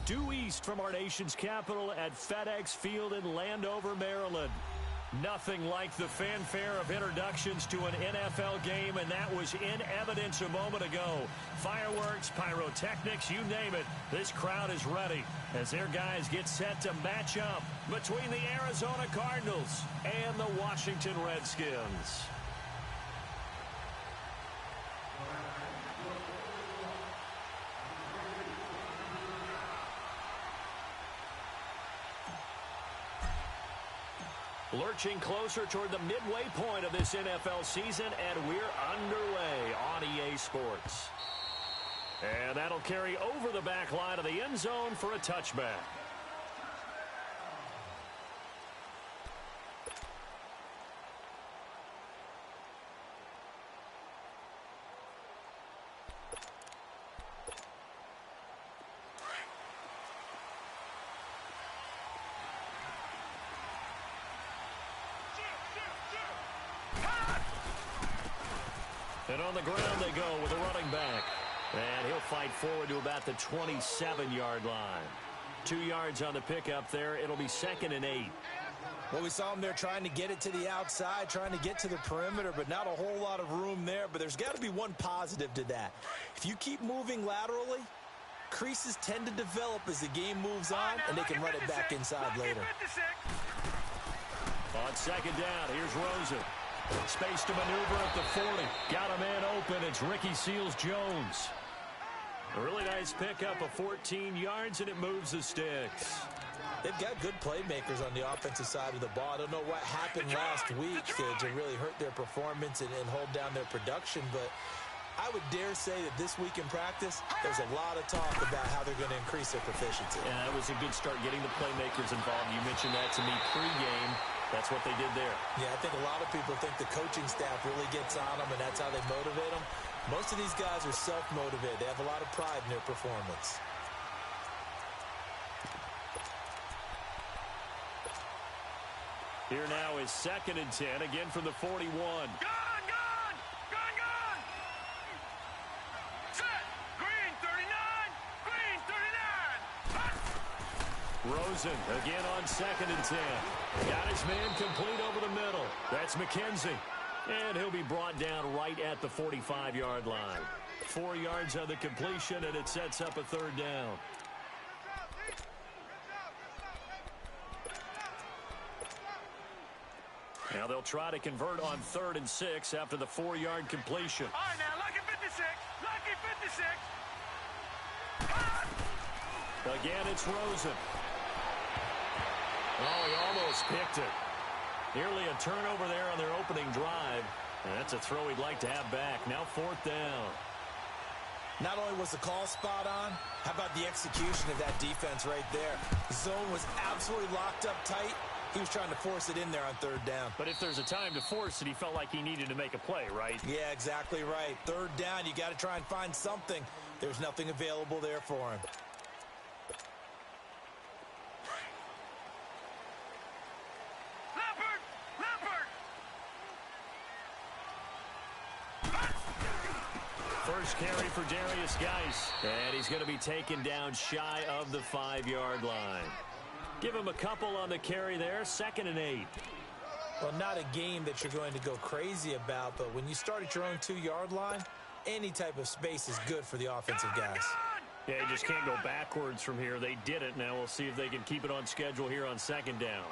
due east from our nation's capital at FedEx Field in Landover, Maryland. Nothing like the fanfare of introductions to an NFL game, and that was in evidence a moment ago. Fireworks, pyrotechnics, you name it. This crowd is ready as their guys get set to match up between the Arizona Cardinals and the Washington Redskins. Lurching closer toward the midway point of this NFL season, and we're underway on EA Sports. And that'll carry over the back line of the end zone for a touchback. And on the ground they go with a running back. And he'll fight forward to about the 27-yard line. 2 yards on the pickup there. It'll be 2nd and 8. Well, we saw him there trying to get it to the outside, trying to get to the perimeter, but not a whole lot of room there. But there's got to be one positive to that. If you keep moving laterally, creases tend to develop as the game moves on, and they can run it back inside later. On 2nd down, here's Rosen. Space to maneuver at the 40. Got a man open. It's Ricky Seals-Jones. A really nice pickup of 14 yards, and it moves the sticks. They've got good playmakers on the offensive side of the ball. I don't know what happened last week to really hurt their performance and hold down their production, but I would dare say that this week in practice, there's a lot of talk about how they're going to increase their proficiency. Yeah, that was a good start getting the playmakers involved. You mentioned that to me pregame. That's what they did there. Yeah, I think a lot of people think the coaching staff really gets on them, and that's how they motivate them. Most of these guys are self-motivated. They have a lot of pride in their performance. Here now is 2nd and 10, again from the 41. Gone! Set! Green 39! Green 39! Rosen again on 2nd and 10. Got his man complete over the middle. That's McKenzie. And he'll be brought down right at the 45-yard line. 4 yards on the completion, and it sets up a 3rd down. Now they'll try to convert on 3rd and 6 after the 4-yard completion. All right, now, lucky 56. Lucky 56. Again, it's Rosen. Oh, he almost picked it. Nearly a turnover there on their opening drive. And that's a throw he'd like to have back. Now 4th down. Not only was the call spot on, how about the execution of that defense right there? The zone was absolutely locked up tight. He was trying to force it in there on 3rd down. But if there's a time to force it, he felt like he needed to make a play, right? Yeah, exactly right. 3rd down, you got to try and find something. There's nothing available there for him. First carry for Darius Geis. And he's going to be taken down shy of the 5-yard line. Give him a couple on the carry there. 2nd and 8. Well, not a game that you're going to go crazy about, but when you start at your own 2-yard line, any type of space is good for the offensive guys. Yeah, you just can't go backwards from here. They did it. Now we'll see if they can keep it on schedule here on 2nd down.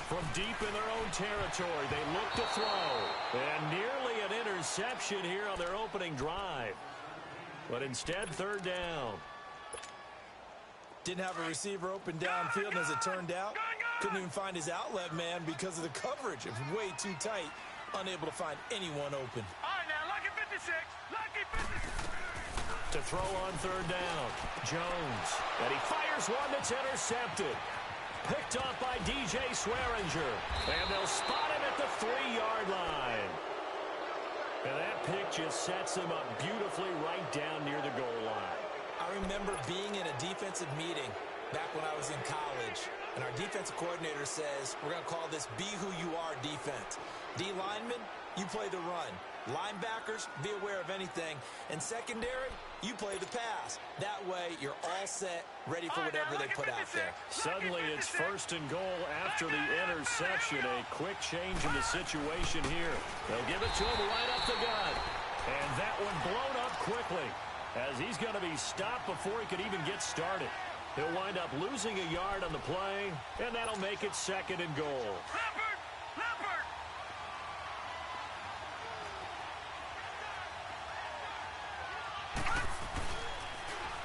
From deep in their own territory, they look to throw. And nearly an interception here on their opening drive. But instead, 3rd down. Didn't have a receiver open downfield, and as it turned out, couldn't even find his outlet man because of the coverage. It was way too tight, unable to find anyone open. All right, now, lucky 56. Lucky 56. To throw on 3rd down, Jones. And he fires one that's intercepted. Picked up by DJ Swearinger. And they'll spot him at the 3-yard line. And that pick just sets him up beautifully right down near the goal line. I remember being in a defensive meeting back when I was in college, and our defensive coordinator says, we're going to call this Be Who You Are defense. D linemen, you play the run. Linebackers, be aware of anything. And secondary, you play the pass. That way, you're all set, ready for whatever they put out there. Suddenly, it's 1st and goal after the interception. A quick change in the situation here. They'll give it to him right up the gut. And that one blown up quickly, as he's going to be stopped before he could even get started. He'll wind up losing a yard on the play, and that'll make it 2nd and goal.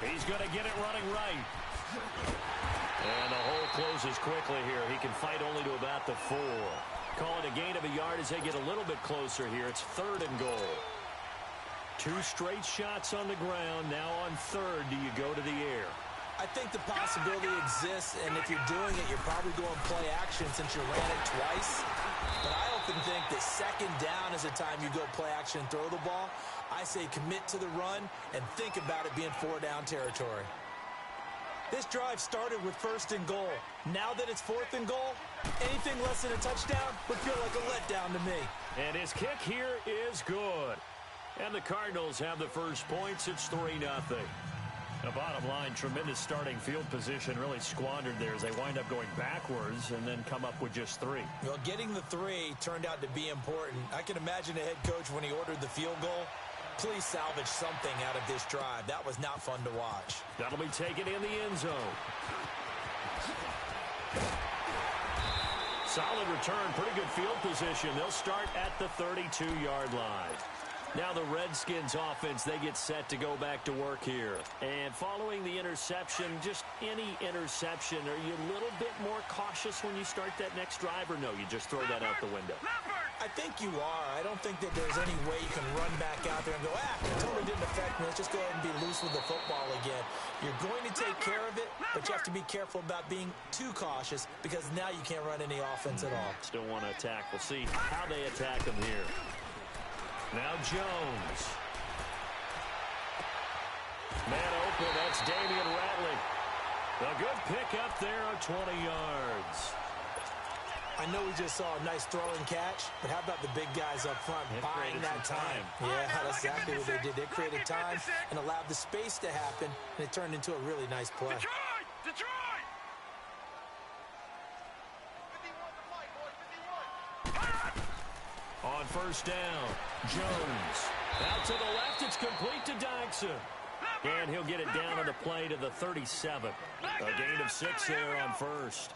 He's going to get it running right. And the hole closes quickly here. He can fight only to about the 4. Call it a gain of a yard as they get a little bit closer here. It's 3rd and goal. 2 straight shots on the ground. Now on 3rd, do you go to the air? I think the possibility exists, and if you're doing it, you're probably going play action since you ran it twice. But I often think that 2nd down is the time you go play action and throw the ball. I say commit to the run and think about it being 4-down territory. This drive started with 1st and goal. Now that it's 4th and goal, anything less than a touchdown would feel like a letdown to me. And his kick here is good. And the Cardinals have the first points. It's 3-0. The bottom line, tremendous starting field position, really squandered there as they wind up going backwards and then come up with just 3. Well, getting the 3 turned out to be important. I can imagine the head coach when he ordered the field goal. Please salvage something out of this drive. That was not fun to watch. That'll be taken in the end zone. Solid return, pretty good field position. They'll start at the 32-yard line. Now the Redskins offense, they get set to go back to work here. And following the interception, just any interception, are you a little bit more cautious when you start that next drive, or no, you just throw that out the window? I think you are. I don't think that there's any way you can run back out there and go, it totally didn't affect me. Let's just go ahead and be loose with the football again. You're going to take care of it, but you have to be careful about being too cautious because now you can't run any offense at all. Still want to attack. We'll see how they attack them here. Now Jones. Man open, that's Damian Ratley. A good pick up there on 20 yards. I know we just saw a nice throw and catch, but how about the big guys up front buying that time? Yeah, that's exactly what they did. They created time and allowed the space to happen, and it turned into a really nice play. Detroit! On 1st down, Jones. Out to the left, it's complete to Dykson. And he'll get it down on the play to the 37. A gain of 6 there on 1st.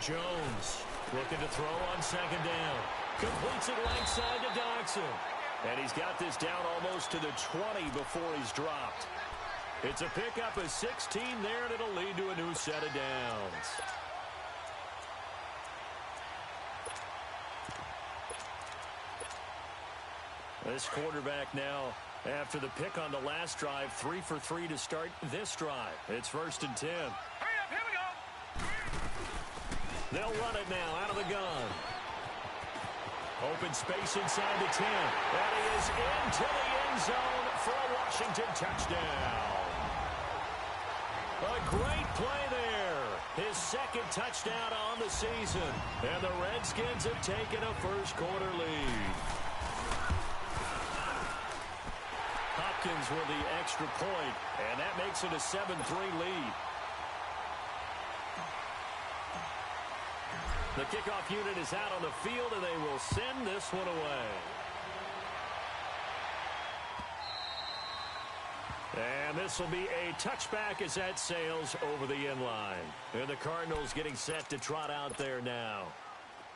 Jones looking to throw on 2nd down. Completes it right side to Dykson. And he's got this down almost to the 20 before he's dropped. It's a pickup of 16 there, and it'll lead to a new set of downs. This quarterback now, after the pick on the last drive, 3 for 3 to start this drive. It's 1st and 10. They'll run it now out of the gun. Open space inside the 10. And he is into the end zone for a Washington touchdown. A great play there. His 2nd touchdown on the season. And the Redskins have taken a first-quarter lead. Hopkins with the extra point, and that makes it a 7-3 lead. The kickoff unit is out on the field, and they will send this one away. And this will be a touchback as that sails over the end line. And the Cardinals getting set to trot out there now.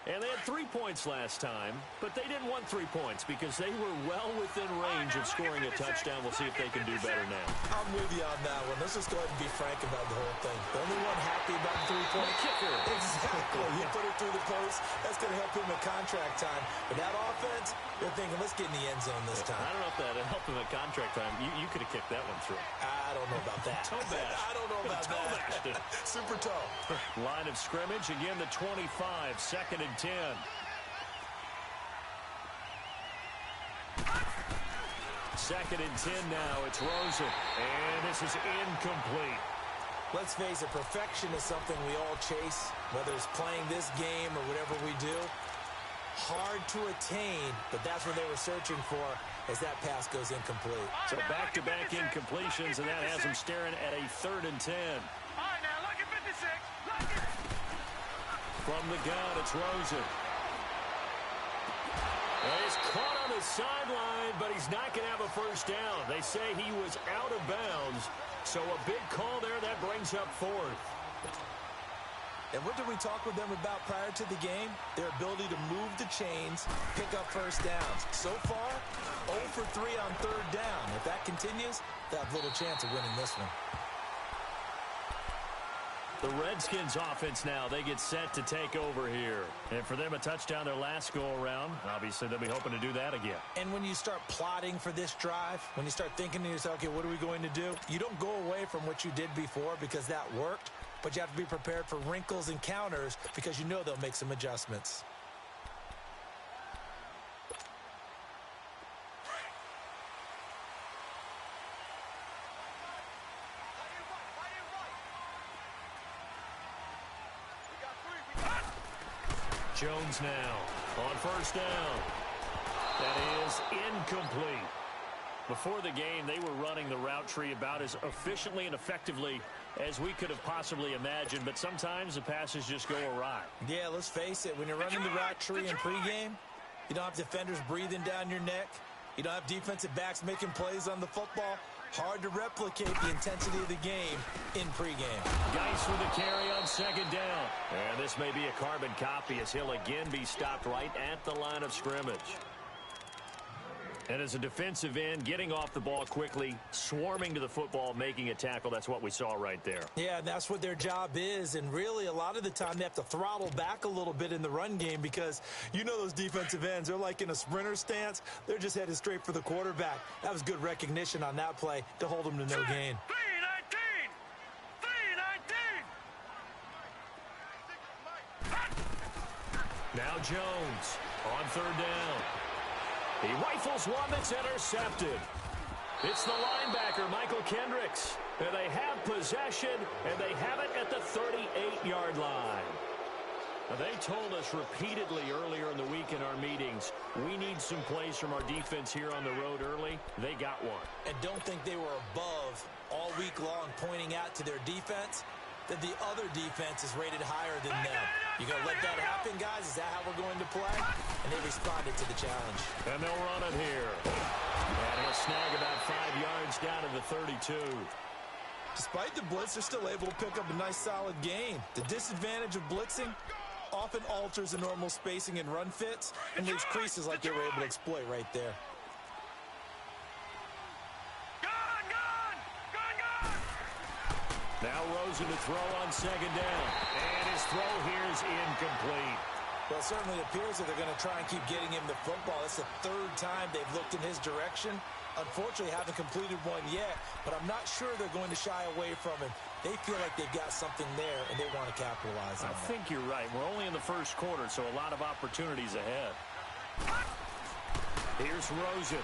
And they had 3 points last time, but they didn't want 3 points because they were well within range of scoring a touchdown. We'll see if they can do better now. I'm with you on that one. Let's just go ahead and be frank about the whole thing. The only one happy about the 3 point. Kicker. Exactly. You put it through the post. That's going to help him at contract time. But that offense, they're thinking, let's get in the end zone this time. I don't know if that helped him at contract time. You could have kicked that one through. I don't know about that. Toe bash. I don't know about that. Super toe. Line of scrimmage, again the 25, 2nd and 10. Second and 10 now. It's Rosen. And this is incomplete. Let's face it, perfection is something we all chase, whether it's playing this game or whatever we do. Hard to attain, but that's what they were searching for as that pass goes incomplete. So back-to-back incompletions, and that has them staring at a 3rd and 10. All right, now, lucky 56. Lucky. From the gun, it's Rosen. Well, he's caught on the sideline, but he's not going to have a first down. They say he was out of bounds, so a big call there. That brings up 4th. And what did we talk with them about prior to the game? Their ability to move the chains, pick up first downs. So far, 0 for 3 on 3rd down. If that continues, they have little chance of winning this one. The Redskins offense now, they get set to take over here. And for them, a touchdown their last go-around. Obviously, they'll be hoping to do that again. And when you start plotting for this drive, when you start thinking to yourself, okay, what are we going to do? You don't go away from what you did before because that worked, but you have to be prepared for wrinkles and counters because you know they'll make some adjustments. Jones now on first down. That is incomplete. Before the game, they were running the route tree about as efficiently and effectively as we could have possibly imagined, but sometimes the passes just go awry. Yeah, let's face it. When you're running the route tree in pregame, you don't have defenders breathing down your neck. You don't have defensive backs making plays on the football. Hard to replicate the intensity of the game in pregame. Geis with the carry on 2nd down. And this may be a carbon copy as he'll again be stopped right at the line of scrimmage. And as a defensive end, getting off the ball quickly, swarming to the football, making a tackle, that's what we saw right there. Yeah, and that's what their job is. And really, a lot of the time, they have to throttle back a little bit in the run game because you know those defensive ends, they're like in a sprinter stance. They're just headed straight for the quarterback. That was good recognition on that play to hold them to no gain. 3-19. 3-19. Now Jones on 3rd down. He rifles one that's intercepted. It's the linebacker, Michael Kendricks. And they have possession, and they have it at the 38-yard line. Now, they told us repeatedly earlier in the week in our meetings, we need some plays from our defense here on the road early. They got one. And don't think they were above all week long pointing out to their defense that the other defense is rated higher than them. You going to let that happen, guys? Is that how we're going to play? And they responded to the challenge. And they'll run it here. And he'll snag about 5 yards down to the 32. Despite the blitz, they're still able to pick up a nice solid gain. The disadvantage of blitzing often alters the normal spacing and run fits and leaves creases like they were able to exploit right there. Now Rosen to throw on 2nd down. And his throw here is incomplete. Well, it certainly appears that they're going to try and keep getting him the football. It's the 3rd time they've looked in his direction. Unfortunately, haven't completed one yet, but I'm not sure they're going to shy away from him. They feel like they've got something there, and they want to capitalize on it. I think you're right. We're only in the 1st quarter, so a lot of opportunities ahead. Here's Rosen.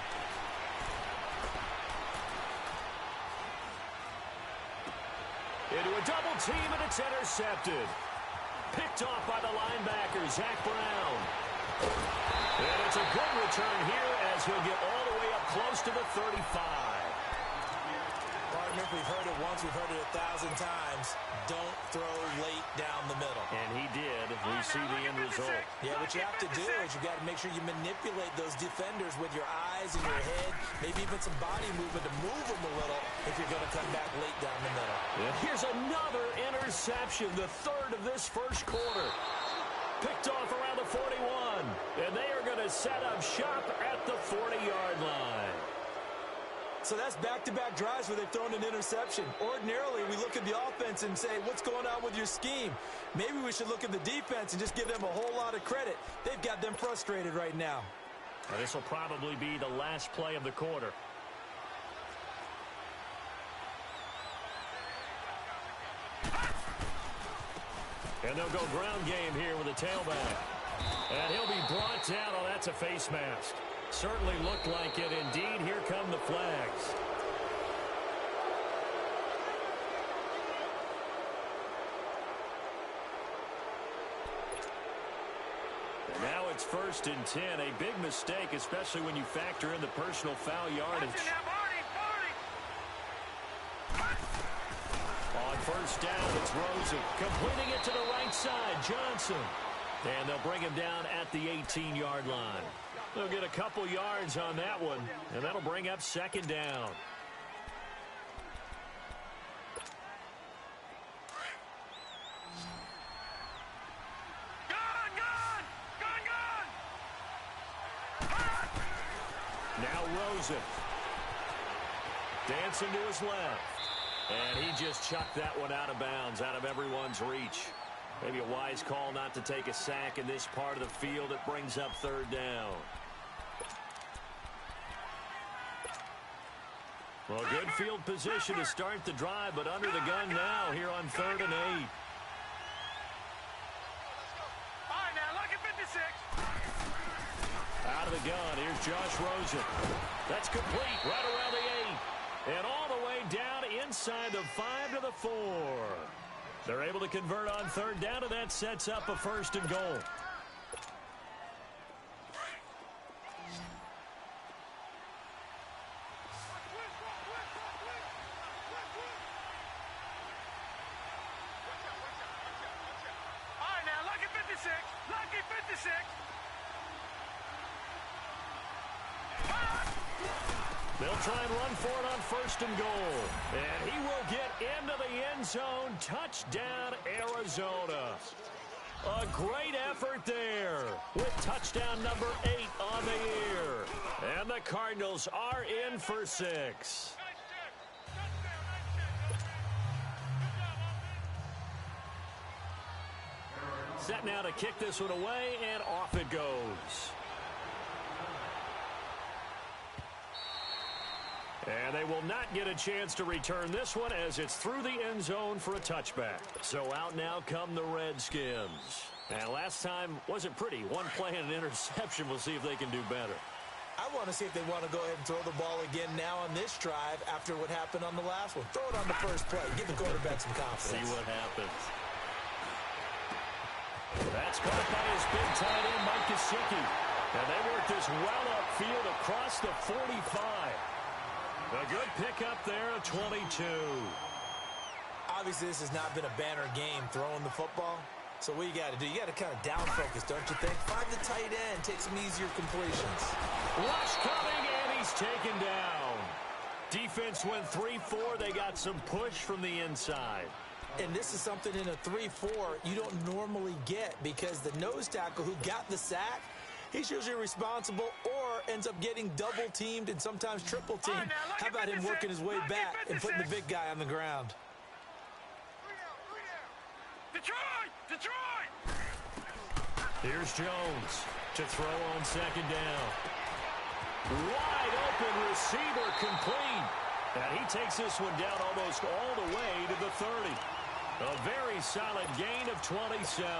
Into a double team, and it's intercepted. Picked off by the linebacker, Zach Brown. And it's a good return here as he'll get all the way up close to the 35. Pardon me if we've heard it once, we've heard it 1,000 times. Don't throw late down the middle. And he did. We see the end result. Yeah, what you have to do is you got to make sure you manipulate those defenders with your eyes and your head, maybe even some body movement to move them a little if you're going to come back late down the middle. And here's another interception, the 3rd of this 1st quarter. Picked off around the 41, and they are going to set up shop at the 40-yard line. So that's back-to-back drives where they've thrown an interception. Ordinarily, we look at the offense and say, what's going on with your scheme? Maybe we should look at the defense and just give them a whole lot of credit. They've got them frustrated right now. This will probably be the last play of the quarter. And they'll go ground game here with a tailback. And he'll be brought down. Oh, that's a face mask. Certainly looked like it. Indeed, here come the flags. And now it's 1st and 10. A big mistake, especially when you factor in the personal foul yardage. On 1st down, it's Rosen. Completing it to the right side, Johnson. And they'll bring him down at the 18-yard line. They'll get a couple yards on that one, and that'll bring up 2nd down. Now Rosen. Dancing to his left. And he just chucked that one out of bounds, out of everyone's reach. Maybe a wise call not to take a sack in this part of the field. It brings up 3rd down. Well, good field position to start the drive, but under the gun now here on 3rd and 8. All right, now, look at 56. Out of the gun, here's Josh Rosen. That's complete right around the 8. And all the way down inside the 5 to the 4. They're able to convert on 3rd down, and that sets up a 1st and goal. All right, now, lucky 56. Lucky 56. They'll try and run for it on 1st and goal. And he will get into the end zone. Touchdown, Arizona. A great effort there with touchdown number 8 on the year. And the Cardinals are in for 6. Set now to kick this one away, and off it goes. And they will not get a chance to return this one as it's through the end zone for a touchback. So out now come the Redskins. And last time wasn't pretty. One play and an interception. We'll see if they can do better. I want to see if they want to go ahead and throw the ball again now on this drive after what happened on the last one. Throw it on the first play. Give the quarterback some confidence. See what happens. That's caught by his big tight end, Mike Gesicki. And they work this well upfield across the 45. A good pickup there at 22. Obviously, this has not been a banner game throwing the football. So what you got to do, you got to kind of down focus, don't you think? Find the tight end, take some easier completions. Rush coming, and he's taken down. Defense went 3-4. They got some push from the inside. And this is something in a 3-4 you don't normally get because the nose tackle who got the sack, he's usually responsible or ends up getting double-teamed and sometimes triple-teamed. How about him working his way back and putting the big guy on the ground? Detroit! Detroit! Here's Jones to throw on 2nd down. Wide open receiver complete. And he takes this one down almost all the way to the 30. A very solid gain of 27.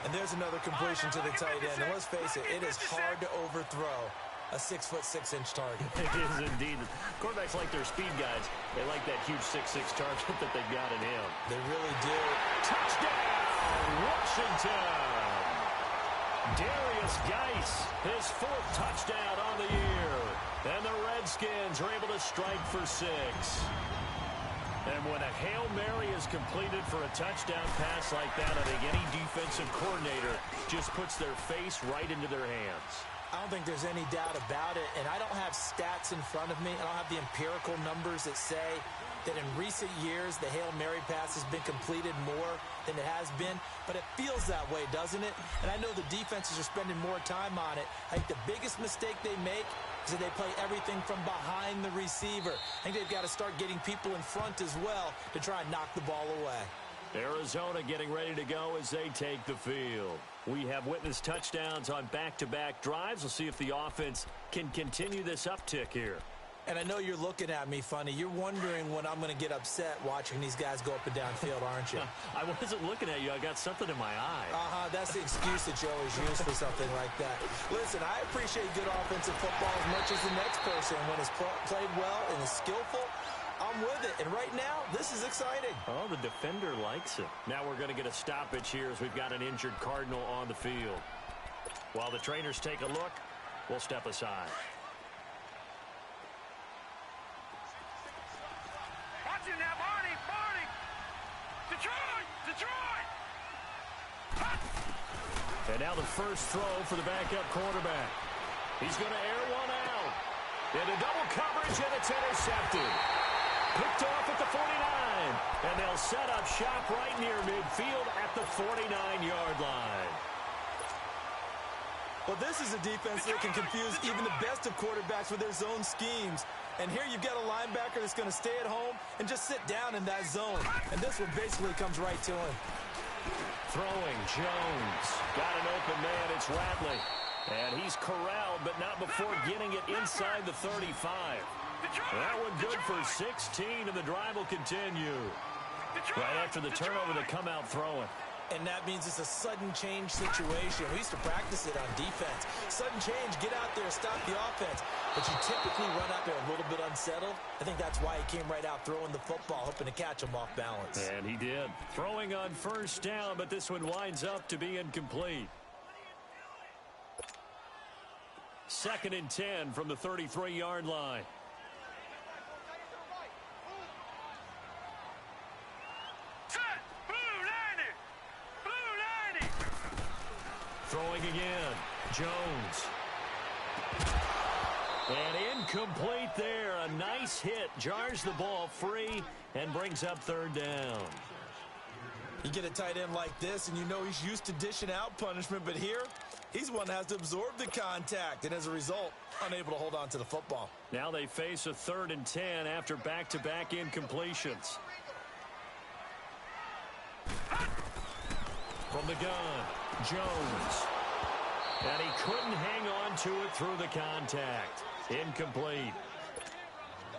And there's another completion to the tight end. And let's face it, it is hard to overthrow a 6'6" target. It is indeed. Quarterbacks like their speed guys. They like that huge 6'6" target that they've got in him. They really do. Touchdown, Washington! Darius Geis, his 4th touchdown on the year. And the Redskins are able to strike for 6. And when a Hail Mary is completed for a touchdown pass like that, I think any defensive coordinator just puts their face right into their hands. I don't think there's any doubt about it, and I don't have stats in front of me. I don't have the empirical numbers that say that in recent years the Hail Mary pass has been completed more than it has been, but it feels that way, doesn't it? And I know the defenses are spending more time on it. I think the biggest mistake they make So they play everything from behind the receiver. I think they've got to start getting people in front as well to try and knock the ball away. Arizona getting ready to go as they take the field. We have witnessed touchdowns on back-to-back drives. We'll see if the offense can continue this uptick here. And I know you're looking at me funny. You're wondering when I'm going to get upset watching these guys go up and down field, aren't you? I wasn't looking at you. I got something in my eye. That's the excuse that you always use for something like that. Listen, I appreciate good offensive football as much as the next person. When it's played well and is skillful, I'm with it. And right now, this is exciting. Oh, the defender likes it. Now we're going to get a stoppage here as we've got an injured Cardinal on the field. While the trainers take a look, we'll step aside. Watch it now, Barney! Barney! Detroit! Detroit! And now the first throw for the backup quarterback. He's going to air one out. Into double coverage, and it's intercepted. Picked off at the 49. And they'll set up shop right near midfield at the 49-yard line. Well, this is a defense that can confuse even the best of quarterbacks with their zone schemes. And here you've got a linebacker that's going to stay at home and just sit down in that zone. And this one basically comes right to him. Throwing, Jones. Got an open man, it's Ratley. And he's corralled, but not before getting it inside the 35. That one good for 16, and the drive will continue. Right after the turnover, they come out throwing. And that means it's a sudden change situation. We used to practice it on defense. Sudden change, get out there, stop the offense. But you typically run out there a little bit unsettled. I think that's why he came right out throwing the football, hoping to catch him off balance. And he did. Throwing on first down, but this one winds up to be incomplete. 2nd and 10 from the 33-yard line. Throwing again, Jones. And incomplete there. A nice hit. Jars the ball free and brings up 3rd down. You get a tight end like this, and you know he's used to dishing out punishment, but here, he's one that has to absorb the contact, and as a result, unable to hold on to the football. Now they face a 3rd and 10 after back-to-back incompletions. From the gun, Jones. And he couldn't hang on to it through the contact. Incomplete.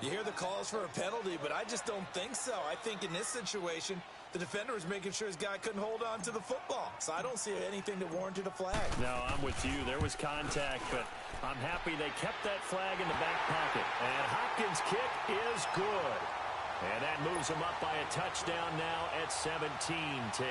You hear the calls for a penalty, but I just don't think so. I think in this situation, the defender was making sure his guy couldn't hold on to the football. So I don't see anything that warranted a flag. No, I'm with you. There was contact, but I'm happy they kept that flag in the back pocket. And Hopkins' kick is good. And that moves him up by a touchdown now at 17-10.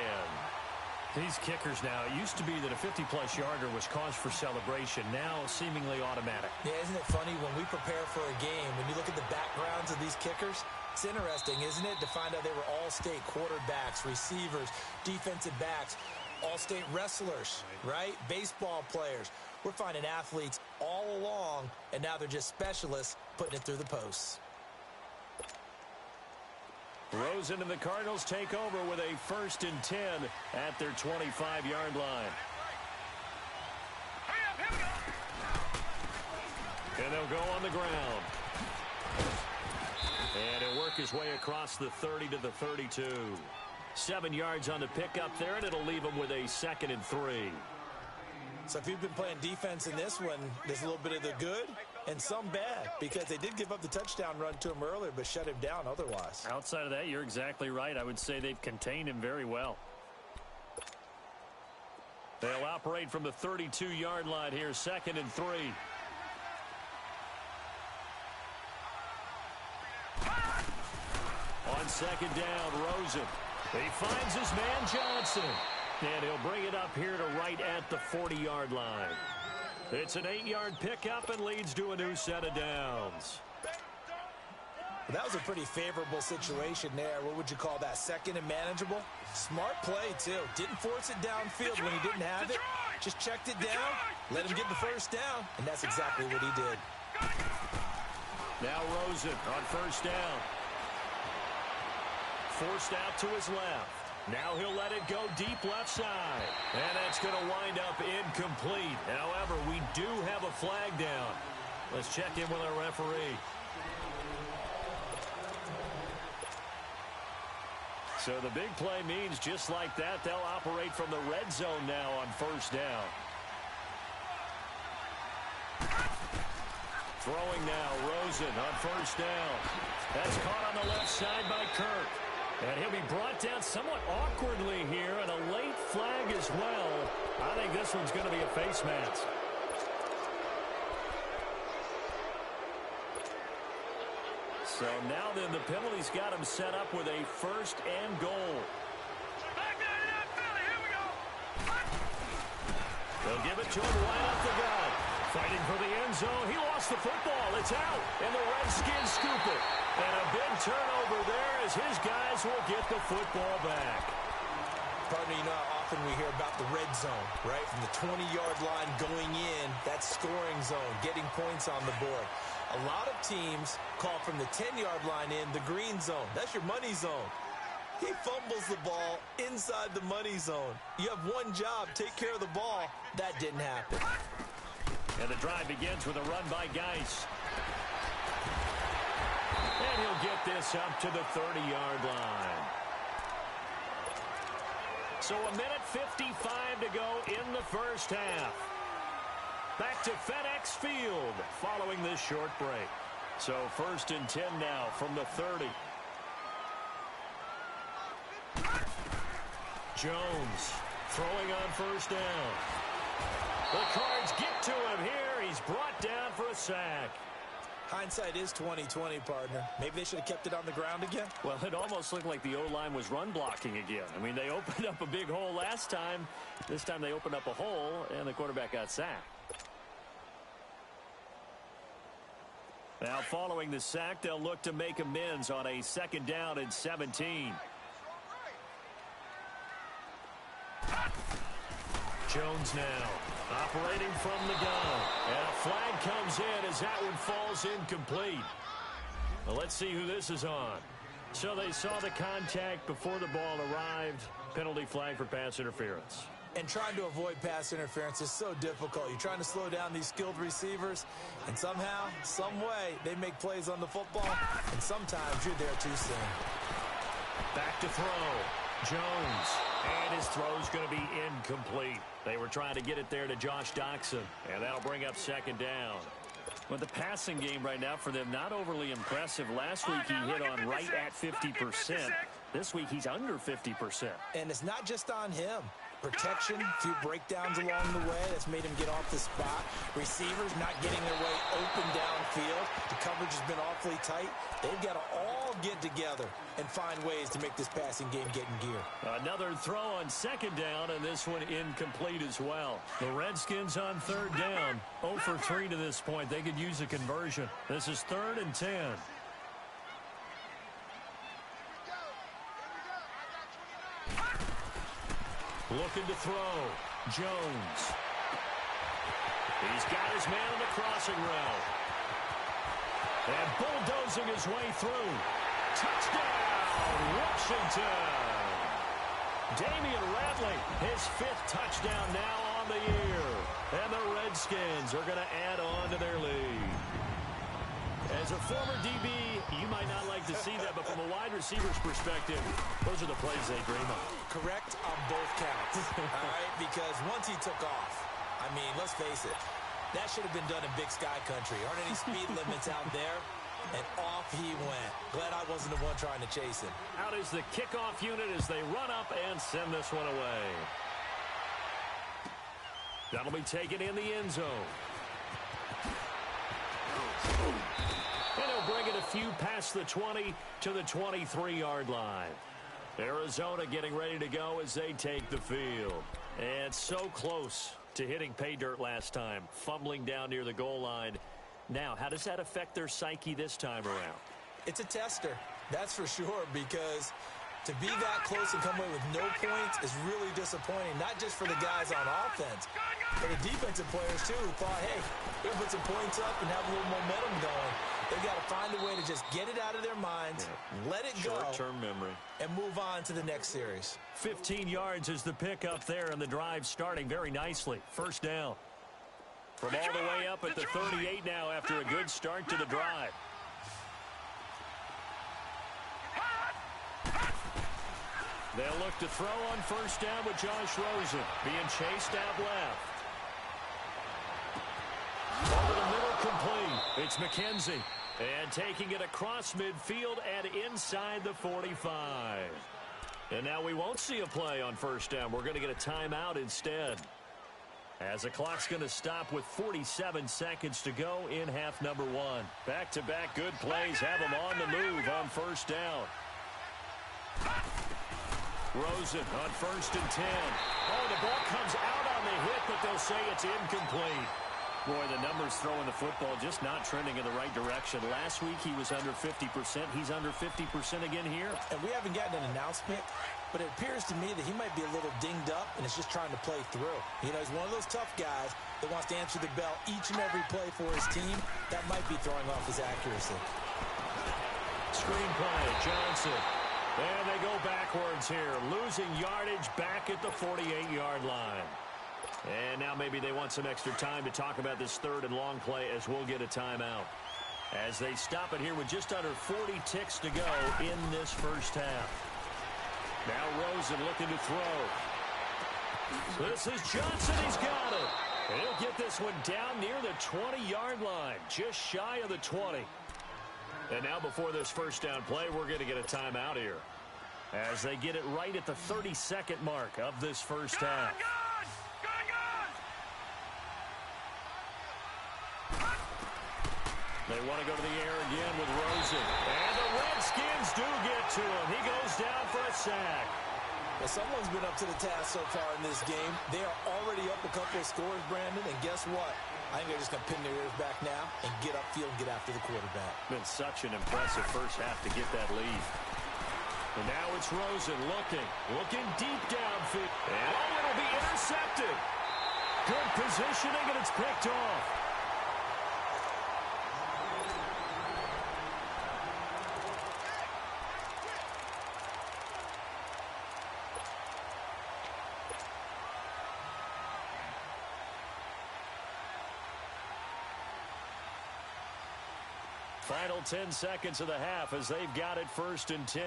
These kickers now, it used to be that a 50-plus yarder was cause for celebration. Now seemingly automatic. Yeah, isn't it funny when we prepare for a game, when you look at the backgrounds of these kickers, it's interesting, isn't it, to find out they were all-state quarterbacks, receivers, defensive backs, all-state wrestlers, right? Baseball players. We're finding athletes all along, and now they're just specialists putting it through the posts. Rosen and the Cardinals take over with a 1st and 10 at their 25-yard line. And they'll go on the ground. And he'll work his way across the 30 to the 32. 7 yards on the pickup there, and it'll leave him with a 2nd and 3. So if you've been playing defense in this one, there's a little bit of the good and some bad, because they did give up the touchdown run to him earlier but shut him down otherwise. Outside of that, you're exactly right. I would say they've contained him very well. They'll operate from the 32-yard line here, 2nd and 3. On 2nd down, Rosen. He finds his man Johnson. And he'll bring it up here to right at the 40-yard line. It's an 8-yard pickup and leads to a new set of downs. That was a pretty favorable situation there. What would you call that? 2nd and manageable? Smart play, too. Didn't force it downfield when he didn't have it. Just checked it down, let him get the 1st down, and that's exactly what he did. Now Rosen on 1st down. Forced out to his left. Now he'll let it go deep left side. And that's going to wind up incomplete. However, we do have a flag down. Let's check in with our referee. So the big play means just like that, they'll operate from the red zone now on first down. Throwing now, Rosen on first down. That's caught on the left side by Kirk. And he'll be brought down somewhat awkwardly here, and a late flag as well. I think this one's going to be a face mask. So now then, the penalty's got him set up with a first and goal. Back there in that Philly. Here we go. They'll give it to him right up the gut. Fighting for the end zone. He lost the football. It's out. And the Redskins scoop it. And a big turnover there as his guys will get the football back. Partner, you know how often we hear about the red zone, right? From the 20-yard line going in, that scoring zone, getting points on the board. A lot of teams call from the 10-yard line in the green zone. That's your money zone. He fumbles the ball inside the money zone. You have one job, take care of the ball. That didn't happen. And the drive begins with a run by Geis. And he'll get this up to the 30-yard line. So a minute 55 to go in the first half. Back to FedEx Field following this short break. So 1st and 10 now from the 30. Jones throwing on first down. The Cards get to him here. He's brought down for a sack. Hindsight is 20/20, partner. Maybe they should have kept it on the ground again. Well, it almost looked like the O-line was run blocking again. I mean, they opened up a big hole last time. This time they opened up a hole, and the quarterback got sacked. Now, following the sack, they'll look to make amends on a 2nd down and 17. Jones now operating from the gun. And a flag comes in as that one falls incomplete. Well, let's see who this is on. So they saw the contact before the ball arrived. Penalty flag for pass interference. And trying to avoid pass interference is so difficult. You're trying to slow down these skilled receivers, and somehow, some way, they make plays on the football, and sometimes you're there too soon. Back to throw. Jones. And his throw's going to be incomplete. They were trying to get it there to Josh Doxson, and that'll bring up 2nd down. But the passing game right now for them, not overly impressive. Last week he hit on right at 50%. This week he's under 50%. And it's not just on him. Protection, a few breakdowns along the way that's made him get off the spot. Receivers not getting their way open downfield. The coverage has been awfully tight. They've got to all get together and find ways to make this passing game get in gear. Another throw on 2nd down, and this one incomplete as well. The Redskins on 3rd down. 0 for 3 to this point. They could use a conversion. This is 3rd and 10. Looking to throw. Jones. He's got his man on the crossing route. And bulldozing his way through. Touchdown, Washington. Damian Ratley, his 5th touchdown now on the year. And the Redskins are going to add on to their lead. As a former DB, you might not like to see that, but from a wide receiver's perspective, those are the plays they dream of. Correct on both counts, all right? Because once he took off, I mean, let's face it, that should have been done in Big Sky Country. Aren't any speed limits out there? And off he went. Glad I wasn't the one trying to chase him. Out is the kickoff unit as they run up and send this one away. That'll be taken in the end zone. And he'll bring it a few past the 20 to the 23-yard line. Arizona getting ready to go as they take the field. And so close to hitting pay dirt last time, fumbling down near the goal line. Now, how does that affect their psyche this time around? It's a tester, that's for sure, because to be that close and come away with no points is really disappointing, not just for the guys on offense, but the defensive players, too, who thought, hey, we'll put some points up and have a little momentum going. They've got to find a way to just get it out of their minds, let it go, short-term memory, and move on to the next series. 15 yards is the pickup there, and the drive starting very nicely. First down. From all the way up at the 38 now after a good start to the drive. They'll look to throw on first down with Josh Rosen being chased out left. Over the middle, complete. It's McKenzie. And taking it across midfield and inside the 45. And now we won't see a play on first down. We're going to get a timeout instead. As the clock's going to stop with 47 seconds to go in half number one. Back-to-back good plays have them on the move on first down. Rosen on first and 10. Oh, the ball comes out on the hit, but they'll say it's incomplete. Boy, the numbers throwing the football just not trending in the right direction. Last week he was under 50%. He's under 50% again here. And we haven't gotten an announcement, but it appears to me that he might be a little dinged up and is just trying to play through. You know, he's one of those tough guys that wants to answer the bell each and every play for his team. That might be throwing off his accuracy. Screen play, Johnson. And they go backwards here, losing yardage back at the 48-yard line. And now maybe they want some extra time to talk about this third and long play as we'll get a timeout. As they stop it here with just under 40 ticks to go in this first half. Now Rosen looking to throw. This is Johnson. He's got it. And he'll get this one down near the 20-yard line, just shy of the 20. And now before this first down play, we're going to get a timeout here. As they get it right at the 32nd mark of this first half. They want to go to the air again with Rosen. And the Redskins do get to him. He goes down for a sack. Well, someone's been up to the task so far in this game. They are already up a couple of scores, Brandon, and guess what? I think they're just going to pin their ears back now and get upfield and get after the quarterback. Been such an impressive first half to get that lead. And now it's Rosen looking deep downfield. And it'll be intercepted. Good positioning, and it's picked off. Final 10 seconds of the half as they've got it first and 10.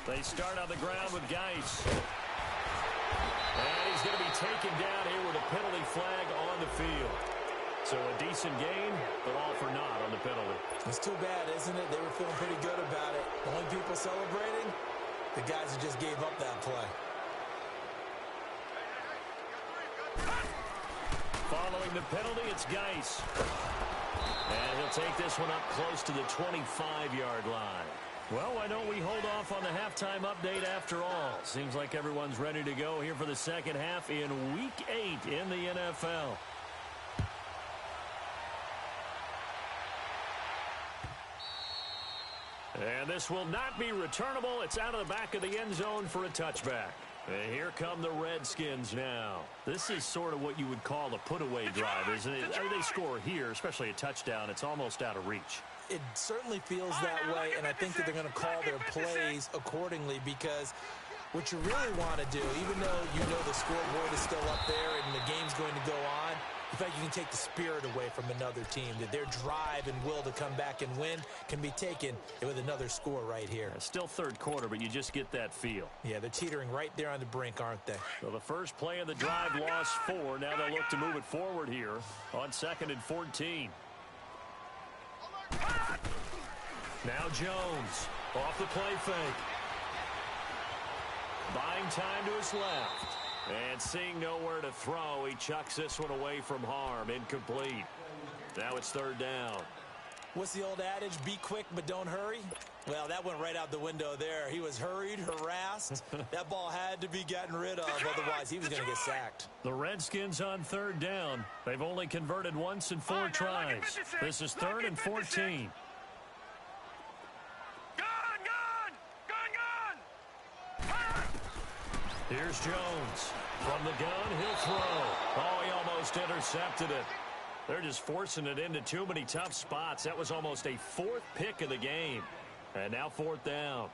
They start on the ground with Geis. And he's going to be taken down here with a penalty flag on the field. So a decent gain, but all for naught on the penalty. It's too bad, isn't it? They were feeling pretty good about it. The only people celebrating, the guys who just gave up that play. Following the penalty, it's Geis. And he'll take this one up close to the 25-yard line. Well, why don't we hold off on the halftime update after all? Seems like everyone's ready to go here for the second half in Week 8 in the NFL. And this will not be returnable. It's out of the back of the end zone for a touchback. And here come the Redskins now. This is sort of what you would call a put-away drive, isn't it? They score here, especially a touchdown. It's almost out of reach. It certainly feels that way, and I think that they're going to call their plays accordingly because what you really want to do, even though you know the scoreboard is still up there and the game's going to go on, in fact, you can take the spirit away from another team, that their drive and will to come back and win can be taken with another score right here. It's still third quarter, but you just get that feel. Yeah, they're teetering right there on the brink, aren't they? So the first play of the drive lost 4. Now they'll look to move it forward here on 2nd and 14. Now Jones off the play fake. Buying time to his left. And seeing nowhere to throw, he chucks this one away from harm. Incomplete. Now it's third down. What's the old adage? Be quick, but don't hurry? Well, that went right out the window there. He was hurried, harassed. That ball had to be gotten rid of, otherwise he was going to get sacked. The Redskins on third down. They've only converted once in 4 tries. This is 3rd and 14. Here's Jones. From the gun, he'll throw. Oh, he almost intercepted it. They're just forcing it into too many tough spots. That was almost a 4th pick of the game. And now 4th down.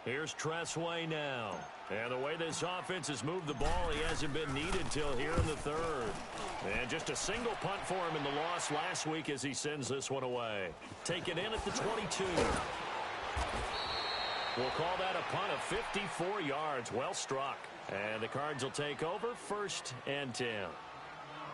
Here's Tressway now. And the way this offense has moved the ball, he hasn't been needed till here in the 3rd. And just a single punt for him in the loss last week as he sends this one away. Taken in at the 22. We'll call that a punt of 54 yards. Well struck. And the Cards will take over 1st and 10.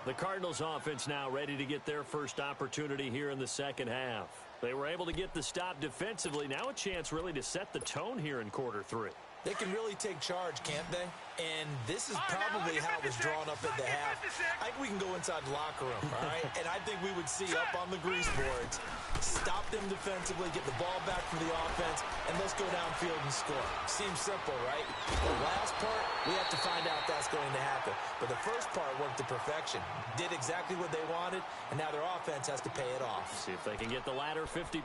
The Cardinals offense now ready to get their first opportunity here in the 2nd half. They were able to get the stop defensively. Now a chance really to set the tone here in quarter 3. They can really take charge, can't they? And this is probably how it was drawn up at the half. I think we can go inside the locker room, all right? And I think we would see up on the grease boards, stop them defensively, get the ball back from the offense, and let's go downfield and score. Seems simple, right? The last part, we have to find out if that's going to happen. But the first part worked to perfection. Did exactly what they wanted, and now their offense has to pay it off. See if they can get the latter 50%.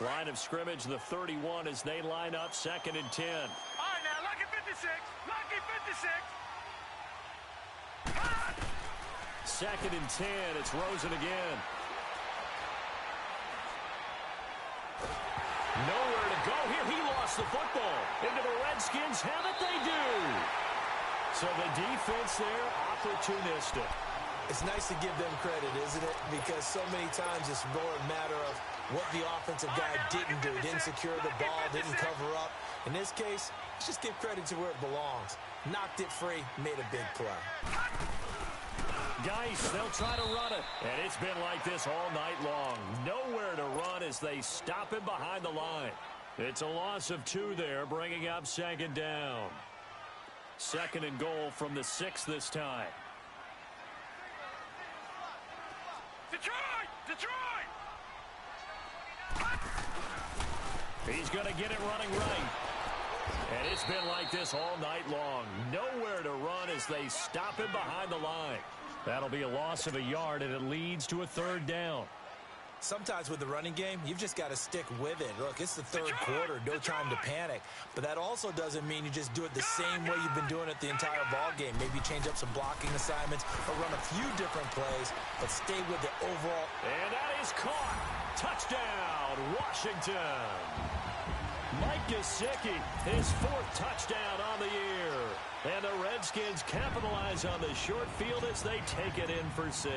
Line of scrimmage, the 31 as they line up 2nd and 10. All right, now, lucky 56. Lucky 56. 2nd and 10. It's Rosen again. Nowhere to go here. He lost the football. Into the Redskins have it. They do. So the defense there, opportunistic. It's nice to give them credit, isn't it? Because so many times it's more a matter of what the offensive guy didn't do. Didn't secure the ball, didn't cover up. In this case, let's just give credit to where it belongs. Knocked it free, made a big play. Geis, they'll try to run it. And it's been like this all night long. Nowhere to run as they stop him behind the line. It's a loss of 2 there, bringing up 2nd down. 2nd and goal from the 6 this time. Detroit! Detroit! He's going to get it running right. And it's been like this all night long. Nowhere to run as they stop him behind the line. That'll be a loss of a yard, and it leads to a 3rd down. Sometimes with the running game, you've just got to stick with it. Look, it's the 3rd quarter, no time to panic. But that also doesn't mean you just do it the same way you've been doing it the entire ball game. Maybe change up some blocking assignments or run a few different plays, but stay with the overall. And that is caught. Touchdown, Washington. Mike Gesicki, his 4th touchdown on the year. And the Redskins capitalize on the short field as they take it in for 6.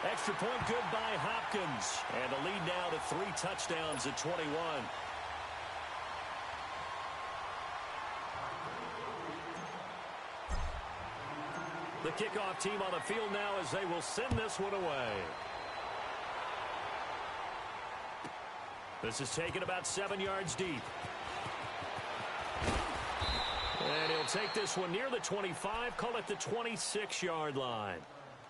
Extra point good by Hopkins. And a lead now to 3 touchdowns at 21. The kickoff team on the field now as they will send this one away. This is taken about 7 yards deep. And he'll take this one near the 25, call it the 26-yard line.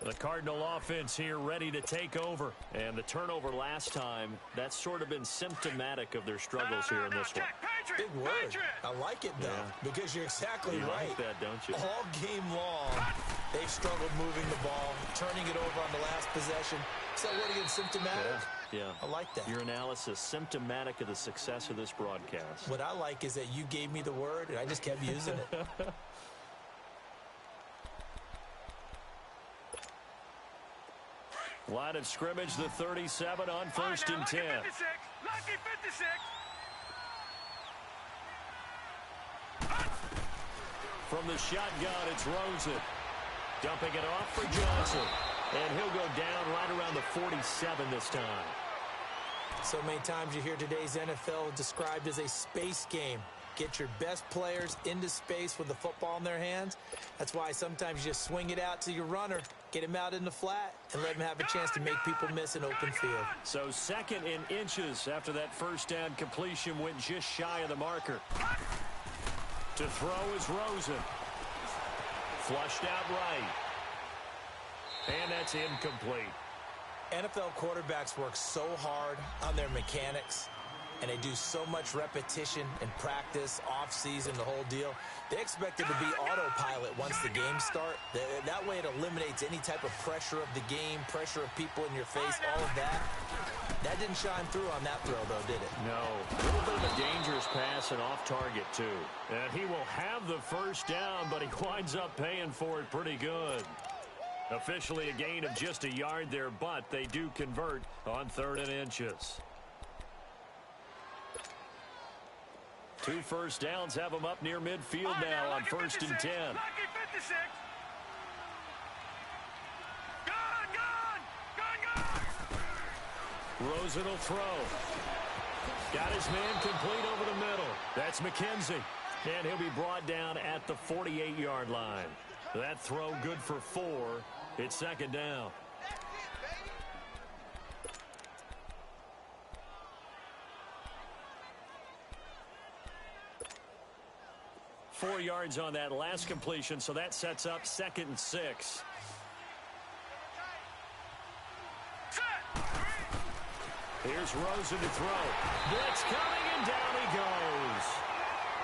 The Cardinal offense here ready to take over. And the turnover last time, that's sort of been symptomatic of their struggles here in this one. Big word. I like it, though, because you're exactly right. Like that, don't you? All game long, they've struggled moving the ball, turning it over on the last possession. Is that what again, symptomatic? Yeah. I like that. Your analysis, symptomatic of the success of this broadcast. What I like is that you gave me the word, and I just kept using it. Line of scrimmage, the 37 on 1st and 10. Lucky 56. Lucky 56. From the shotgun, it's Rosen. Dumping it off for Johnson. And he'll go down right around the 47 this time. So many times you hear today's NFL described as a space game. Get your best players into space with the football in their hands. That's why sometimes you just swing it out to your runner, get him out in the flat, and let him have a chance to make people miss an open field. So 2nd in inches after that 1st down completion went just shy of the marker. To throw is Rosen. Flushed out right. And that's incomplete. NFL quarterbacks work so hard on their mechanics. and they do so much repetition in practice, off-season, the whole deal. They expect it to be autopilot once the games start. That way it eliminates any type of pressure of the game, pressure of people in your face, all of that. That didn't shine through on that throw, though, did it? No. A little bit of a dangerous pass and off target, too. And he will have the first down, but he winds up paying for it pretty good. Officially a gain of just a yard there, but they do convert on 3rd and inches. 2 first downs have them up near midfield now on 1st and 10. Lucky 56. Rosen will throw. Got his man complete over the middle. That's McKenzie. And he'll be brought down at the 48-yard line. That throw good for 4. It's 2nd down. Four yards on that last completion, so that sets up 2nd and 6. Here's Rosen to throw. Blitz coming, and down he goes.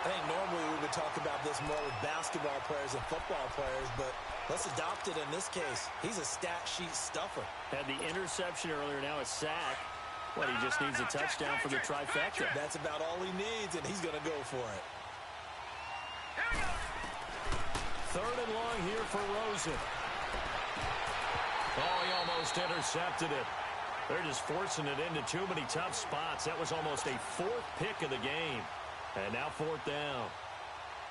I think normally we would talk about this more with basketball players and football players, but let's adopt it in this case. He's a stat sheet stuffer. Had the interception earlier, now a sack. Well, he just needs a touchdown for the trifecta. That's about all he needs, and he's going to go for it. 3rd and long here for Rosen. Oh, he almost intercepted it. They're just forcing it into too many tough spots. That was almost a 4th pick of the game. And now 4th down.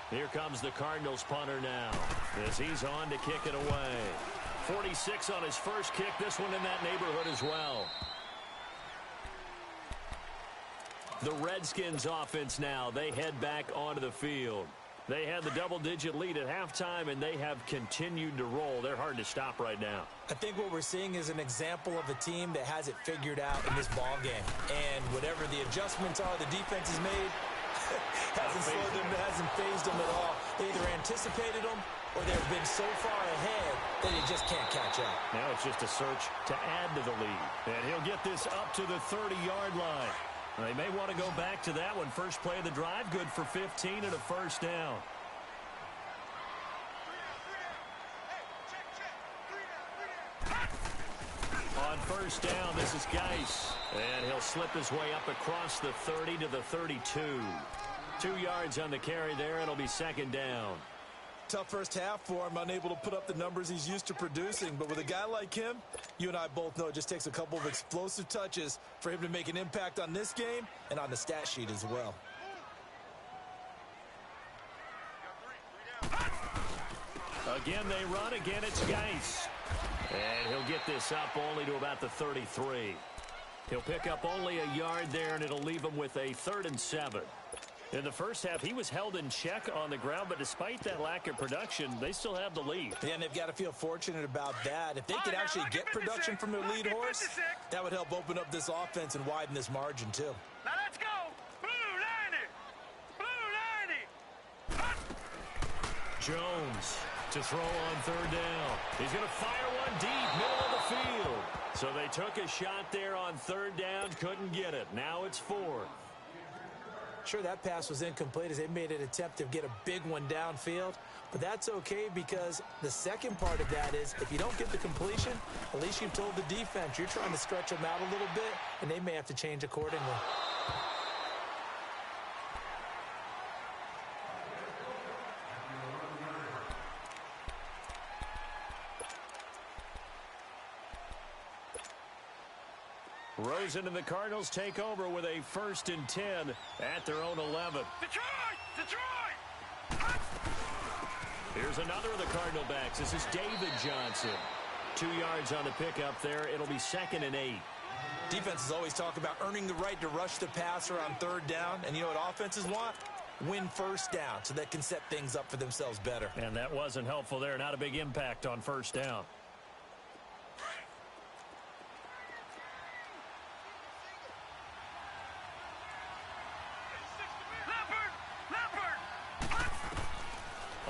Here comes the Cardinals punter now, as he's on to kick it away. 46 on his first kick. This one in that neighborhood as well. The Redskins offense now. They head back onto the field. They had the double-digit lead at halftime, and they have continued to roll. They're hard to stop right now. I think what we're seeing is an example of a team that has it figured out in this ball game. And whatever the adjustments are the defense has made, hasn't slowed them, hasn't phased them at all. They either anticipated them or they've been so far ahead that they just can't catch up. Now it's just a search to add to the lead. And he'll get this up to the 30-yard line. They may want to go back to that one. First play of the drive, good for 15 and a first down. On first down, this is Geis. And he'll slip his way up across the 30 to the 32. 2 yards on the carry there. It'll be 2nd down. Tough first half for him, unable to put up the numbers he's used to producing. But with a guy like him, you and I both know it just takes a couple of explosive touches for him to make an impact on this game and on the stat sheet as well. Again, they run. Again, it's Geis. And he'll get this up only to about the 33. He'll pick up only a yard there, and it'll leave him with a 3rd and 7. In the first half, he was held in check on the ground, but despite that lack of production, they still have the lead. Yeah, and they've got to feel fortunate about that. If they could actually get production from their lead horse, that would help open up this offense and widen this margin, too. Now let's go. Blue 90. Blue 90. Jones to throw on 3rd down. He's going to fire one deep, middle of the field. So they took a shot there on 3rd down, couldn't get it. Now it's 4th. Sure, that pass was incomplete as they made an attempt to get a big one downfield, but that's okay because the second part of that is if you don't get the completion, at least you've told the defense you're trying to stretch them out a little bit, and they may have to change accordingly. Rosen and the Cardinals take over with a 1st and 10 at their own 11. Detroit! Here's another of the Cardinal backs. This is David Johnson. 2 yards on the pickup there. It'll be 2nd and 8. Defenses always talk about earning the right to rush the passer on 3rd down. And you know what offenses want? Win first down so they can set things up for themselves better. And that wasn't helpful there. Not a big impact on 1st down.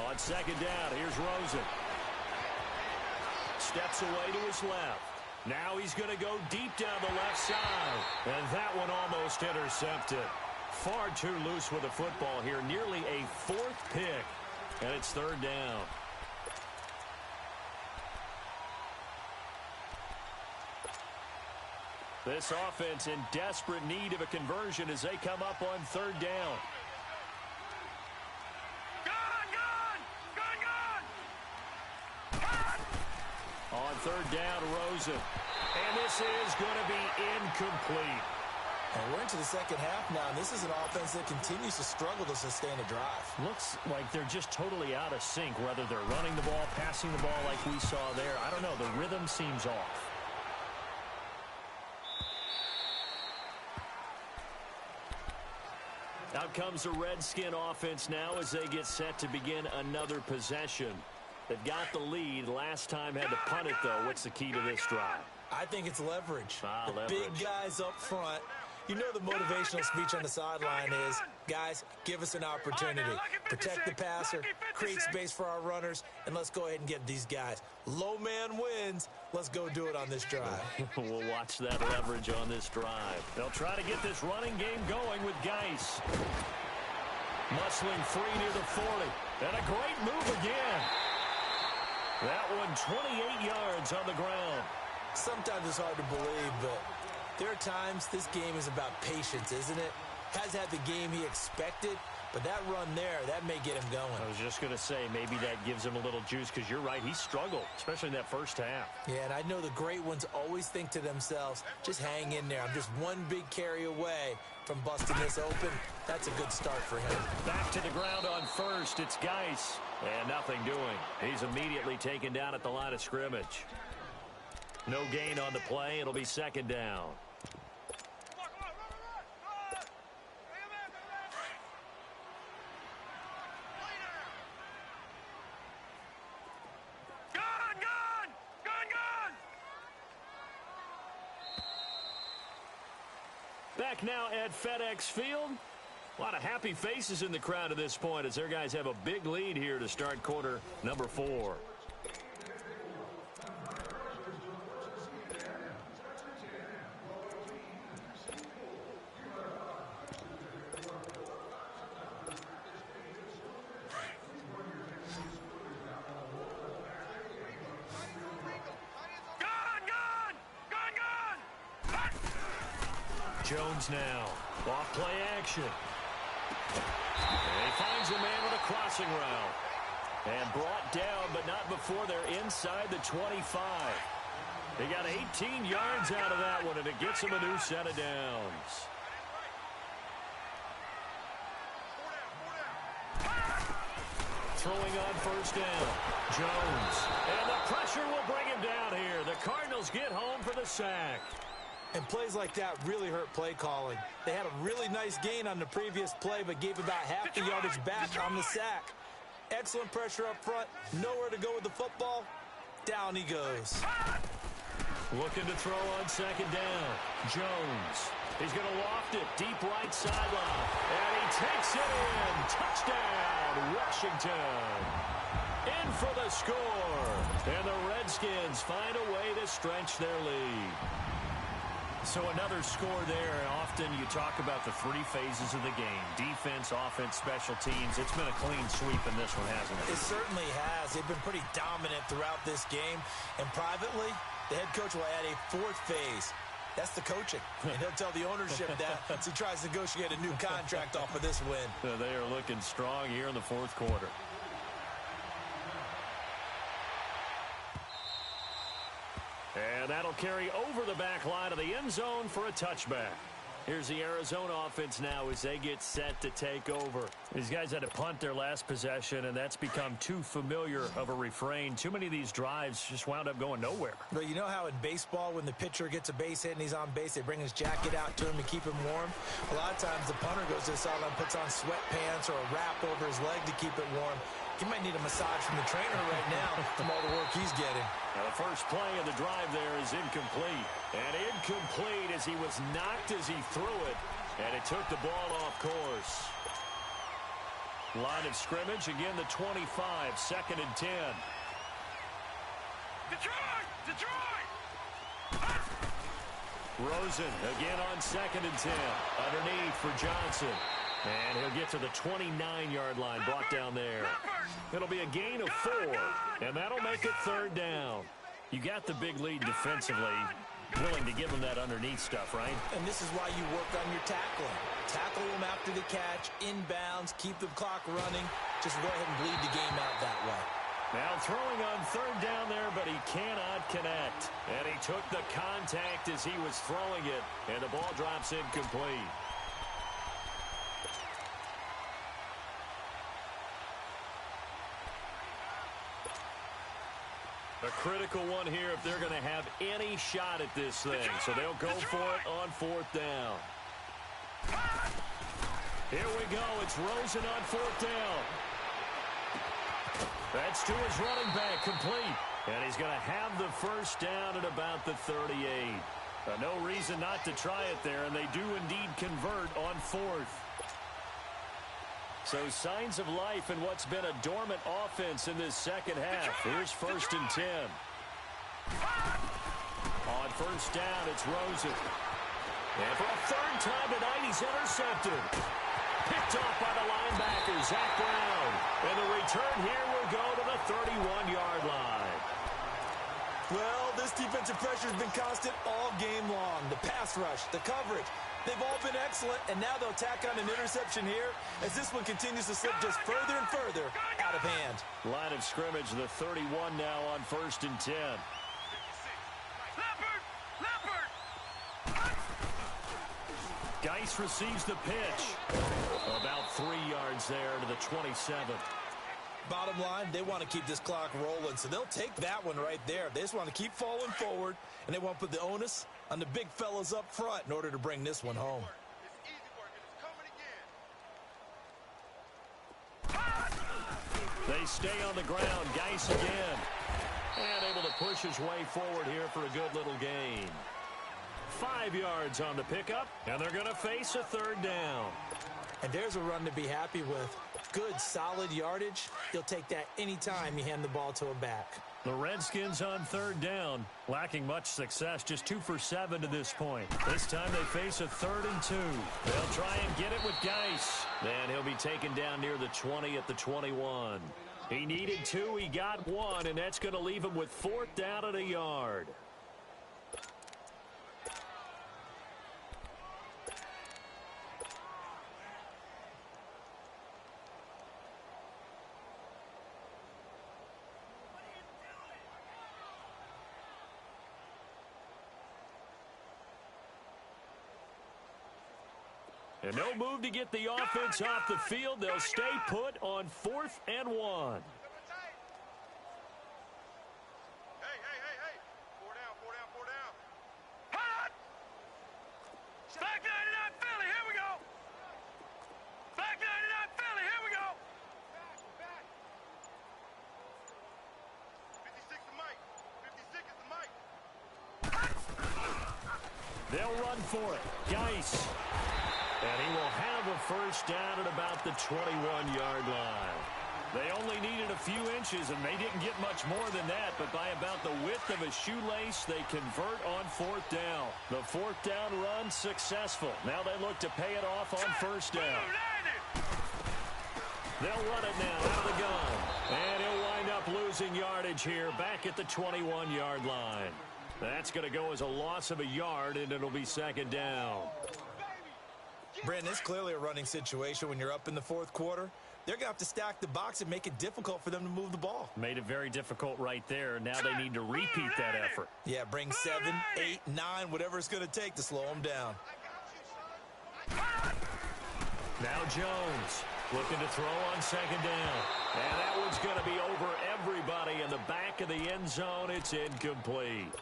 On 2nd down, here's Rosen. Steps away to his left. Now he's going to go deep down the left side. And that one almost intercepted. Far too loose with the football here. Nearly a fourth pick. And it's third down. This offense in desperate need of a conversion as they come up on third down. On third down, Rosen. And this is going to be incomplete. And we're into the second half now, and this is an offense that continues to struggle to sustain a drive. Looks like they're just totally out of sync, whether they're running the ball, passing the ball like we saw there. I don't know. The rhythm seems off. Out comes the Redskin offense now as they get set to begin another possession. They've got the lead. Last time had to punt it, though. What's the key to this drive? I think it's leverage. Leverage. Big guys up front. You know the motivational speech on the sideline is, guys, give us an opportunity. Protect the passer, create space for our runners, and let's go ahead and get these guys. Low man wins. Let's go do it on this drive. We'll watch that leverage on this drive. They'll try to get this running game going with Geis. Muscling free near the 40. And a great move again. That one 28 yards on the ground. Sometimes it's hard to believe, but there are times this game is about patience, isn't it? Has had the game he expected, but that run there, that may get him going. I was just going to say, maybe that gives him a little juice, because you're right, he struggled, especially in that first half. Yeah, and I know the great ones always think to themselves, just hang in there. I'm just one big carry away from busting this open. That's a good start for him. Back to the ground on first. It's Geis. And nothing doing. He's immediately taken down at the line of scrimmage. No gain on the play. It'll be second down. Back now at FedEx Field. A lot of happy faces in the crowd at this point as their guys have a big lead here to start quarter number 4. Jones now. Off play action. And he finds a man with a crossing route. And brought down, but not before they're inside the 25. They got 18 yards out of that one, and it gets them a new set of downs. Throwing on first down. Jones. And the pressure will bring him down here. The Cardinals get home for the sack. And plays like that really hurt play calling. They had a really nice gain on the previous play, but gave about half the yardage back on the sack. Excellent pressure up front. Nowhere to go with the football. Down he goes. Looking to throw on second down. Jones. He's going to loft it deep right sideline. And he takes it in. Touchdown, Washington. In for the score. And the Redskins find a way to stretch their lead. So another score there. Often you talk about the 3 phases of the game. Defense, offense, special teams. It's been a clean sweep in this one, hasn't it? It certainly has. They've been pretty dominant throughout this game. And privately, the head coach will add a 4th phase. That's the coaching. And he'll tell the ownership that as he tries to negotiate a new contract off of this win. They are looking strong here in the 4th quarter. And that'll carry over the back line of the end zone for a touchback. Here's the Arizona offense now as they get set to take over. These guys had to punt their last possession, and that's become too familiar of a refrain. Too many of these drives just wound up going nowhere. But you know how in baseball, when the pitcher gets a base hit and he's on base, they bring his jacket out to him to keep him warm? A lot of times the punter goes to the sideline, puts on sweatpants or a wrap over his leg to keep it warm. He might need a massage from the trainer right now from all the work he's getting. Now the first play of the drive there is incomplete. And incomplete as he was knocked as he threw it. And it took the ball off course. Line of scrimmage, again the 25, 2nd and 10. Detroit! Detroit! Rosen again on 2nd and 10. Underneath for Johnson. And he'll get to the 29-yard line, brought down there. It'll be a gain of 4, and that'll make it 3rd down. You got the big lead defensively. Willing to give them that underneath stuff, right? And this is why you work on your tackling. Tackle them after the catch, inbounds, keep the clock running. Just go ahead and bleed the game out that way. Now throwing on 3rd down there, but he cannot connect. And he took the contact as he was throwing it, and the ball drops incomplete. A critical one here if they're going to have any shot at this thing. So they'll go for it on 4th down. Here we go. It's Rosen on 4th down. That's to his running back, complete. And he's going to have the 1st down at about the 38. No reason not to try it there, and they do indeed convert on 4th. So signs of life in what's been a dormant offense in this second half. Here's 1st and 10. On 1st down, it's Rosen. And for a 3rd time tonight, he's intercepted. Picked off by the linebacker, Zach Brown. And the return here will go to the 31-yard line. Well, this defensive pressure has been constant all game long. The pass rush, the coverage. They've all been excellent, and now they'll tack on an interception here as this one continues to slip just further and further out of hand. Line of scrimmage, the 31 now on 1st and 10. Geis receives the pitch. About 3 yards there to the 27. Bottom line, they want to keep this clock rolling, so they'll take that one right there. They just want to keep falling forward, and they want to put the onus on the big fellas up front in order to bring this one home. They stay on the ground. Geis again. And able to push his way forward here for a good little gain. 5 yards on the pickup, and they're going to face a 3rd down. And there's a run to be happy with. Good, solid yardage. You'll take that anytime you hand the ball to a back. The Redskins on 3rd down, lacking much success, just 2 for 7 to this point. This time they face a 3rd and 2. They'll try and get it with Geis. Then he'll be taken down near the 20 at the 21. He needed 2, he got 1, and that's going to leave him with 4th down at a yard. And no move to get the offense off the field. They'll stay put on 4th and 1. Hey. 4 down. Hot! Back 99 Philly, here we go. Back 99 Philly, here we go. Back. 56 to Mike. 56 is the Mike. They'll run for it. Geis. And he will have a 1st down at about the 21-yard line. They only needed a few inches, and they didn't get much more than that. But by about the width of a shoelace, they convert on 4th down. The 4th down run successful. Now they look to pay it off on 1st down. They'll run it now out of the gun. And he'll wind up losing yardage here back at the 21-yard line. That's going to go as a loss of a yard, and it'll be 2nd down. Brandon, it's clearly a running situation when you're up in the 4th quarter. They're going to have to stack the box and make it difficult for them to move the ball. Made it very difficult right there. Now they need to repeat that effort. Yeah, bring 7, 8, 9, whatever it's going to take to slow them down. Now Jones looking to throw on 2nd down. And that one's going to be over everybody in the back of the end zone. It's incomplete.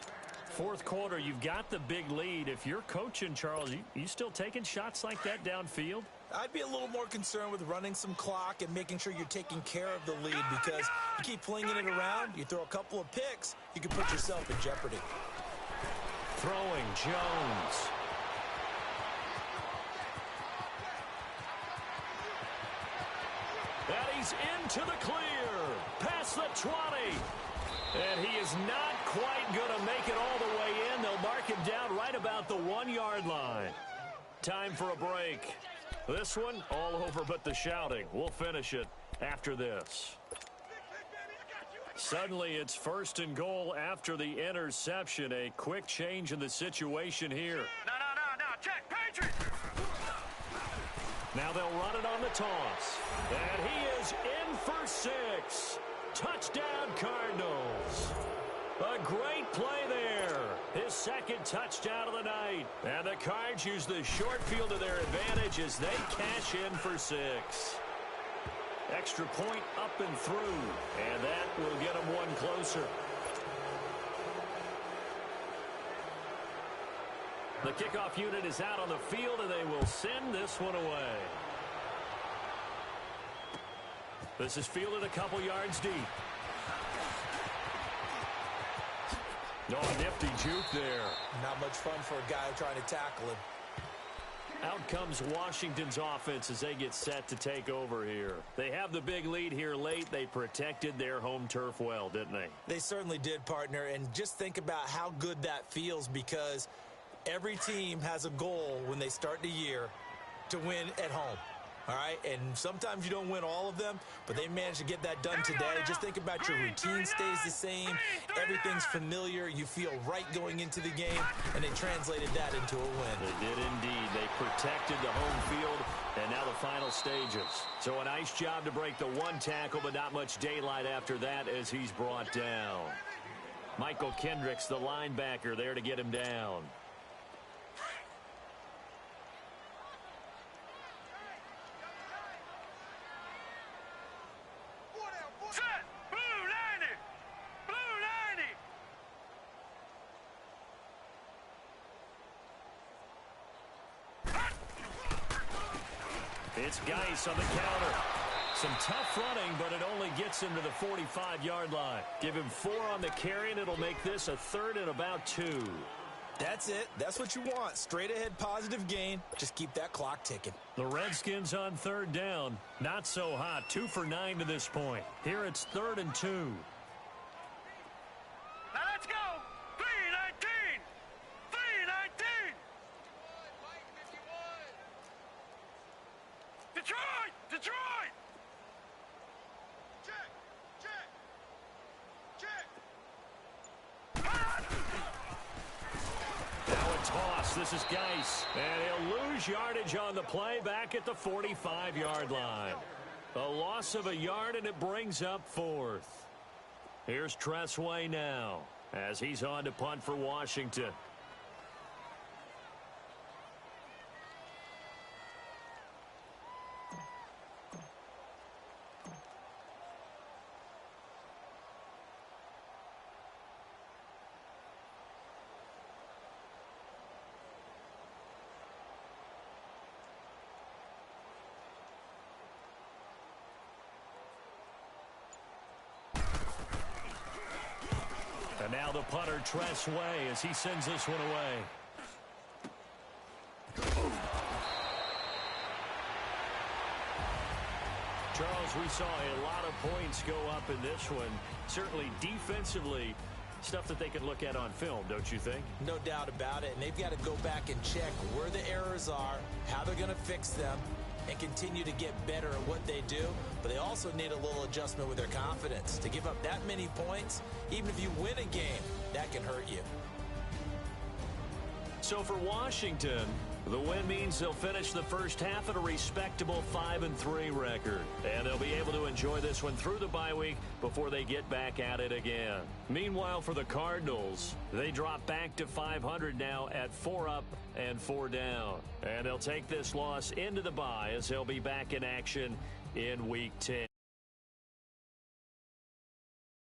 4th quarter, you've got the big lead. If you're coaching, Charles, you still taking shots like that downfield? I'd be a little more concerned with running some clock and making sure you're taking care of the lead, because you keep flinging it around, you throw a couple of picks, you can put yourself in jeopardy. Throwing Jones. And he's into the clear. Past the 20. And he is not quite going to make it all the way in. They'll mark him down right about the 1-yard line. Time for a break. This one, all over but the shouting. We'll finish it after this. Suddenly, it's 1st and goal after the interception. A quick change in the situation here. No. Check, Patriot. Now they'll run it on the toss. And he is in for 6. Touchdown, Cardinals. A great play there. His 2nd touchdown of the night. And the Cards use the short field to their advantage as they cash in for 6. Extra point up and through. And that will get them one closer. The kickoff unit is out on the field, and they will send this one away. This is fielded a couple yards deep. Oh, nifty juke there. Not much fun for a guy trying to tackle him. Out comes Washington's offense as they get set to take over here. They have the big lead here late. They protected their home turf well, didn't they? They certainly did, partner. And just think about how good that feels, because every team has a goal when they start the year to win at home. All right, and sometimes you don't win all of them, but they managed to get that done today. Just think about your routine stays the same. Everything's familiar. You feel right going into the game, and they translated that into a win. They did indeed. They protected the home field, and now the final stages. So a nice job to break the 1 tackle, but not much daylight after that as he's brought down. Michael Kendricks, the linebacker, there to get him down. It's Geis on the counter. Some tough running, but it only gets him to the 45-yard line. Give him 4 on the carry, and it'll make this a 3rd and about 2. That's it. That's what you want. Straight ahead positive gain. Just keep that clock ticking. The Redskins on 3rd down. Not so hot. 2 for 9 to this point. Here it's 3rd and 2. Now let's go. 3-19. 3-19. Detroit. Now a toss. This is Geis. And he'll lose yardage on the play back at the 45-yard line. A loss of a yard, and it brings up 4th. Here's Tressway now as he's on to punt for Washington. And now the punter, Tressway, as he sends this one away. Charles, we saw a lot of points go up in this one. Certainly defensively, stuff that they can look at on film, don't you think? No doubt about it. And they've got to go back and check where the errors are, how they're going to fix them, and continue to get better at what they do. But they also need a little adjustment with their confidence. To give up that many points, even if you win a game, that can hurt you. So for Washington, the win means they'll finish the first half at a respectable 5-3 record. And they'll be able to enjoy this one through the bye week before they get back at it again. Meanwhile, for the Cardinals, they drop back to 500 now at 4 up and 4 down. And they'll take this loss into the bye as they'll be back in action in Week 10.